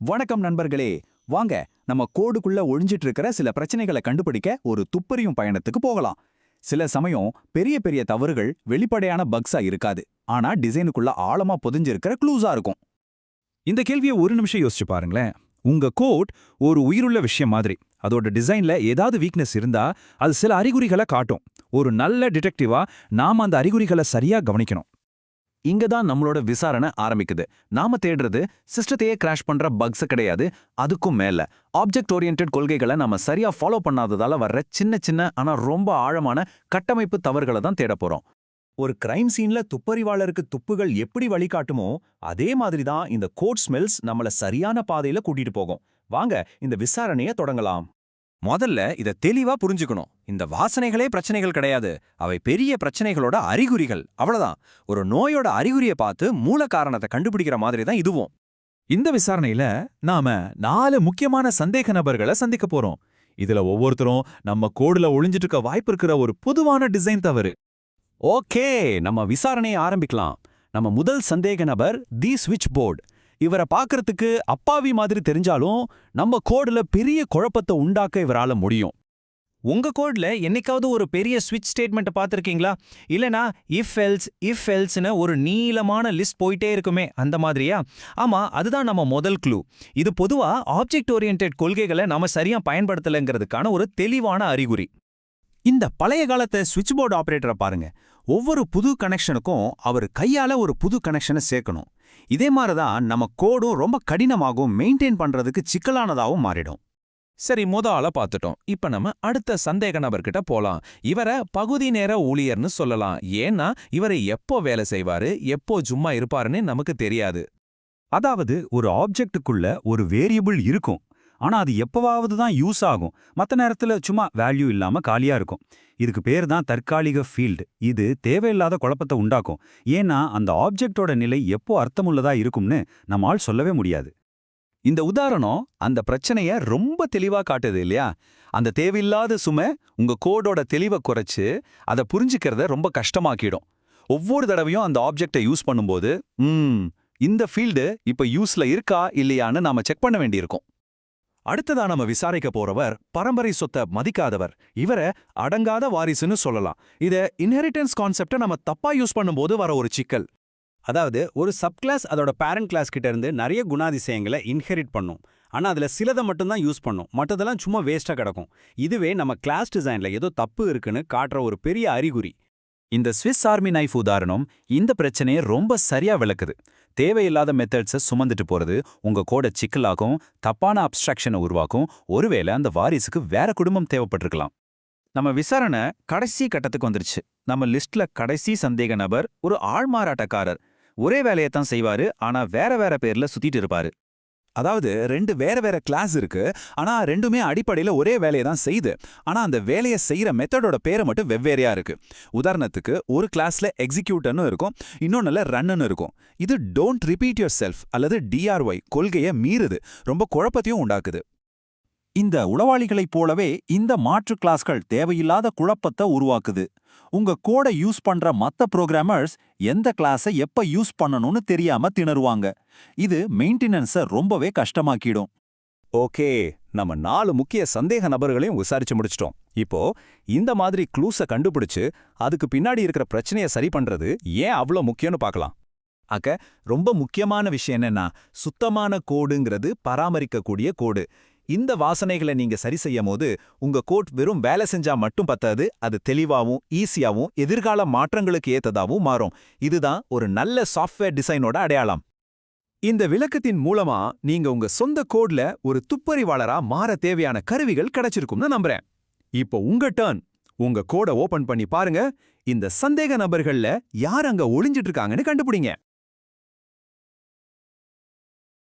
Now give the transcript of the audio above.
வணக்கம் நண்பர்களே. வாங்க நம்ம கோடுக்குள்ள ஒளிஞ்சிட்டு இருக்கிற சில பிரச்சனைகளை கண்டுபிடிக்க ஒரு துப்பறியும் பயணத்துக்கு போகலாம். சில சமயம் பெரிய பெரிய தவறுகள் வெளிப்படையான பக்ஸா இருக்காது, ஆனா டிசைனுக்குள்ள ஆழமா பொதிஞ்சிருக்கிற க்ளூஸா இருக்கும். இந்த கேள்வியை ஒரு நிமிஷம் யோசிச்சு பாருங்களேன். உங்க கோட் ஒரு உயிருள்ள விஷயம் மாதிரி. அதோட டிசைன்ல ஏதாவது வீக்னஸ் இருந்தா அது சில அறிகுறிகளை காட்டும். ஒரு நல்ல டிடெக்டிவா நாம அந்த அறிகுறிகளை சரியா கவனிக்கணும். இங்க தான் நம்மளோட விசாரணை ஆரம்பிக்குது. நாம தேடுறது சிஸ்டத்தையே கிராஷ் பண்ற பக்ஸ் கிடையாது, அதுக்கும் மேல ஆப்ஜெக்ட் ஓரியன்டட் கொள்கைகளை நாம சரியா ஃபாலோ பண்ணாததால வர்ற சின்ன சின்ன ஆனா ரொம்ப ஆழமான கட்டமைப்பு தவறுகளை தான் தேட போறோம். ஒரு கிரைம் சீன்ல துப்பறிவாளருக்கு துப்புகள் எப்படி வழிகாட்டுமோ அதே மாதிரி தான் இந்த கோட் ஸ்மெல்ஸ் நம்மள சரியான பாதையில கூட்டிட்டு போகும். வாங்க இந்த விசாரணைய தொடங்கலாம். முதல்ல இத தெளிவா புரிஞ்சுக்கணும். இந்த வாசனைகளே பிரச்சனைகள் கிடையாது, அவை பெரிய பிரச்சனைகளோட அறிகுறிகள். அவ்வளவுதான். ஒரு நோயோட அறிகுறியை பார்த்து மூல காரணத்தை கண்டுபிடிக்கிற மாதிரி தான் இதுவும். இந்த விசாரணையில நாம 4 முக்கியமான சந்தேக நபர்களை சந்திக்க போறோம். இதுல ஒவ்வொருத்தரும் நம்ம கோடுல ஒளிஞ்சிட்டு இருக்க வாய்ப்பு இருக்கிற ஒரு பொதுவான டிசைன் தவறு. ஓகே, நம்ம விசாரணையை ஆரம்பிக்கலாம். நம்ம முதல் சந்தேக நபர் தி ஸ்விட்ச் போர்டு. இவரை பார்க்கறதுக்கு அப்பாவி மாதிரி தெரிஞ்சாலும் நம்ம கோடுல பெரிய குழப்பத்தை உண்டாக்க இவரால முடியும். உங்க கோட்ல என்னைக்காவது ஒரு பெரிய ஸ்விட்ச் ஸ்டேட்மெண்ட் பார்த்திருக்கீங்களா? இல்லனா இஃப் எல்ஸ்னு ஒரு நீளமான லிஸ்ட் போயிட்டே இருக்குமே, அந்த மாதிரியா? ஆமா, அதுதான் நம்ம முதல் க்ளூ. இது பொதுவா ஆப்ஜெக்ட் ஓரியன்டட் கொள்கைகளை நாம சரியா பயன்படுத்தலைங்கிறதுக்கான ஒரு தெளிவான அறிகுறி. இந்த பழைய காலத்தை ஸ்விட்ச் போர்டு ஆபரேட்டரை பாருங்க. ஒவ்வொரு புது கனெக்ஷனுக்கும் அவர் கையால ஒரு புது கனெக்ஷனை சேர்க்கணும். இதே மாதிரிதான் நம்ம கோடும் ரொம்ப கடினமாகவும் மெயின்டைன் பண்றதுக்கு சிக்கலானதாகவும் மாறிடும். சரி, ஆள பார்த்துட்டோம். இப்ப நம்ம அடுத்த சந்தேக நபர்கிட்ட போலாம். இவரை பகுதி நேர ஊழியர்னு சொல்லலாம். ஏன்னா இவரை எப்போ வேலை செய்வாரு, எப்போ சும்மா இருப்பாருன்னு நமக்கு தெரியாது. அதாவது ஒரு ஆப்ஜெக்டுக்குள்ள ஒரு வேரியபிள் இருக்கும், ஆனா அது எப்பவாவது தான் யூஸ் ஆகும். மற்ற நேரத்துல சும்மா வேல்யூ இல்லாம காலியா இருக்கும். இதுக்கு பேர் தான் தற்காலிக ஃபீல்டு. இது தேவையில்லாத குழப்பத்தை உண்டாக்கும். ஏன்னா அந்த ஆப்ஜெக்டோட நிலை எப்போ அர்த்தமுள்ளதா இருக்கும்னு நம்மால் சொல்லவே முடியாது. இந்த உதாரணம் அந்த பிரச்சனைய ரொம்ப தெளிவா காட்டுது இல்லையா? அந்த தேவையில்லாத சுமை உங்க கோடோட தெளிவை குறைச்சு அதை புரிஞ்சுக்கிறத ரொம்ப கஷ்டமாக்கிடும். ஒவ்வொரு தடவையும் அந்த ஆப்ஜெக்டை யூஸ் பண்ணும்போது இந்த ஃபீல்டு இப்ப யூஸ்ல இருக்கா இல்லையான்னு நாம செக் பண்ண வேண்டியிருக்கும். அடுத்ததா நம்ம விசாரிக்க போறவர் பரம்பரை சொத்தை மதிக்காதவர். இவரை அடங்காத வாரிசுன்னு சொல்லலாம். இத இன்ஹெரிட்டன்ஸ் கான்செப்டை நம்ம தப்பா யூஸ் பண்ணும்போது வர ஒரு சிக்கல். அதாவது ஒரு சப்கிளாஸ் அதோட பேரண்ட் கிளாஸ் கிட்ட இருந்து நிறைய குணாதிசயங்களை இன்ஹெரிட் பண்ணும். ஆனா அதுல சிலதை மட்டும்தான் யூஸ் பண்ணும், மற்றதெல்லாம் சும்மா வேஸ்டா கிடக்கும். இதுவே நம்ம கிளாஸ் டிசைன்ல ஏதோ தப்பு இருக்குன்னு காட்டுற ஒரு பெரிய அறிகுறி. இந்த ஸ்விஸ் ஆர்மி நைஃப் உதாரணம் இந்த பிரச்சனையை ரொம்ப சரியா விளக்குது. தேவையில்லாத மெத்தட்ஸை சுமந்துட்டு போறது உங்க கோட சிக்கலாகும், தப்பான அப்ஸ்ட்ராக்ஷனை உருவாக்கும். ஒருவேளை அந்த வாரிசுக்கு வேற குடும்பம் தேவைப்பட்டிருக்கலாம். நம்ம விசாரணை கடைசி கட்டத்துக்கு வந்துருச்சு. நம்ம லிஸ்ட்ல கடைசி சந்தேக நபர் ஒரு ஆள்மாறாட்டக்காரர். ஒரே வேலையைத்தான் செய்வாரு, ஆனா வேற வேற பேர்ல சுத்திட்டு இருப்பாரு. அதாவது 2 வேற வேற கிளாஸ் இருக்கு, ஆனா ரெண்டுமே அடிப்படையில ஒரே வேலையை தான் செய்யுது. ஆனா அந்த வேலையை செய்யற மெத்தடோட பேரை மட்டும் வெவ்வேறையா இருக்கு. உதாரணத்துக்கு ஒரு கிளாஸ்ல எக்ஸிக்யூட்டர்னு இருக்கும், இன்னொன்னுல ரன்னு இருக்கும். இது டோன்ட் ரிப்பீட் யுவர் செல்ஃப் அல்லது DRY கொள்கையை மீறுது, ரொம்ப குழப்பத்தையும் உண்டாக்குது. இந்த உளவாளிகளைப் போலவே இந்த மாற்று கிளாஸ்கள் தேவையில்லாத குழப்பத்தை உருவாக்குது. உங்க கோடை யூஸ் பண்ற மத்த புரோகிராமர்ஸ் எந்த கிளாஸை எப்ப யூஸ் பண்ணணும்னு தெரியாம திணறுவாங்க. இது மெயின்டெனன்ஸை ரொம்பவே கஷ்டமாக்கிடும். ஓகே, நம்ம 4 முக்கிய சந்தேக நபர்களையும் விசாரிச்சு முடிச்சிட்டோம். இப்போ இந்த மாதிரி க்ளூஸை கண்டுபிடிச்சு அதுக்கு பின்னாடி இருக்கிற பிரச்சனையை சரி பண்றது ஏன் அவ்வளோ முக்கியம்னு பார்க்கலாம். ரொம்ப முக்கியமான விஷயம் என்னன்னா, சுத்தமான கோடுங்கிறது பராமரிக்கக்கூடிய கோடு. இந்த வாசனைகளை நீங்க சரி செய்யும் போது உங்க கோட் வெறும் வேலை செஞ்சா மட்டும் பத்தாது, அது தெளிவாவும் ஈஸியாவும் எதிர்கால மாற்றங்களுக்கு ஏத்ததாவும் மாறும். இதுதான் ஒரு நல்ல சாஃப்ட்வேர் டிசைனோட அடையாளம். இந்த விளக்கத்தின் மூலமா நீங்க உங்க சொந்த கோட்ல ஒரு துப்பறிவாளரா மாற தேவையான கருவிகள் கிடைச்சிருக்கும்னு நம்புறேன். இப்போ உங்க டர்ன். உங்க கோடை ஓபன் பண்ணி பாருங்க. இந்த சந்தேக நபர்கள்ல யார் அங்க ஒளிஞ்சிட்டு இருக்காங்கன்னு கண்டுபிடிங்க.